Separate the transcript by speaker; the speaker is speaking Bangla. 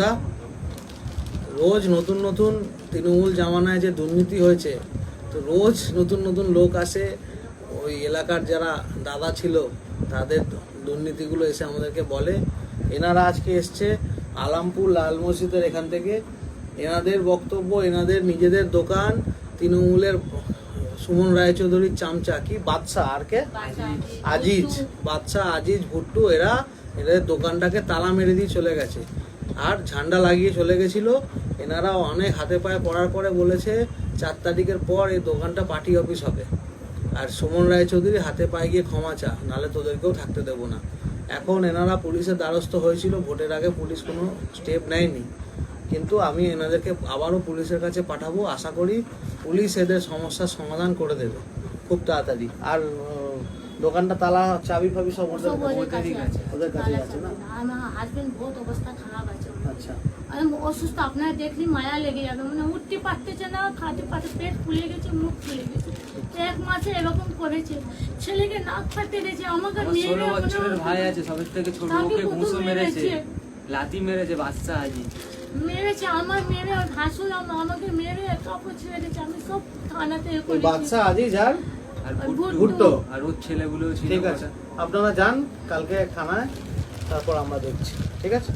Speaker 1: দা, রোজ নতুন নতুন তৃণমূল জামানায় যে দুর্নীতি হয়েছে, তো রোজ নতুন নতুন লোক আসে, ওই এলাকার যারা দাদা ছিল তাদের দুর্নীতিগুলো এসে আমাদেরকে বলে। এনারা আজকে এসছে আলামপুর লাল মসজিদের এখান থেকে। এনাদের বক্তব্য, এনাদের নিজেদের দোকান, তৃণমূলের সুমন রায়চৌধুরীর চামচা কি বাদশা, আর কে আজিজ, বাদশা আজিজ ভুট্টু, এদের দোকানটাকে তালা মেরে দিয়ে চলে গেছে আর ঝান্ডা লাগিয়ে চলে গেছিল। এনারা অনেক হাতে পায়ে পড়ার পরে বলেছে 4 তারিখের পর এই দোকানটা পার্টি অফিস হবে। আর সুমন রায়চৌধুরী হাতে পায়ে গিয়ে ক্ষমা চা, নাহলে তোদেরকেও থাকতে দেবো না। এখন এনারা পুলিশের দ্বারস্থ হয়েছিল, ভোটের আগে পুলিশ কোনো স্টেপ নেয়নি, কিন্তু আমি এনাদেরকে আবারও পুলিশের কাছে পাঠাবো। আশা করি পুলিশ এদের সমস্যার সমাধান করে দেবে খুব তাড়াতাড়ি। আর দোকানটা তালা চাবি ফাবি সব ওদের কাছে আছে না?
Speaker 2: আমার হাজবেন্ড বহুত অবস্থা খারাপ আছে।
Speaker 1: আচ্ছা,
Speaker 2: আমি অসুস্থ, আপনারা দেখলি মায়া লেগে যাবে, মানে উঠতে পারতেছে না, খাতে পারতে, পেট ফুলে গেছে, মুখ ফুলে গেছে। 1 মাসে এরকম করেছে, ছেলেকে নাক ফাটতে দিয়েছে, আমাকে মেরে
Speaker 3: 16 বছরের ভাই আছে, সবের থেকে ছোট, ওকে ঘুষো মেরেছে, লাথি মেরেছে, বাচ্চা আজি
Speaker 2: মেরেছে, আমার মেরে হাসুল আমাকে মেরে কাপড় ছেড়ে দিয়েছে। আমি সব থানাতে
Speaker 1: ওই বাদশা আজিজ আর
Speaker 3: ভুট্টো আর ওর ছেলেগুলো ছিল।
Speaker 1: ঠিক আছে, আপনারা যান কালকে থানায়, তারপর আমরা দেখছি। ঠিক আছে।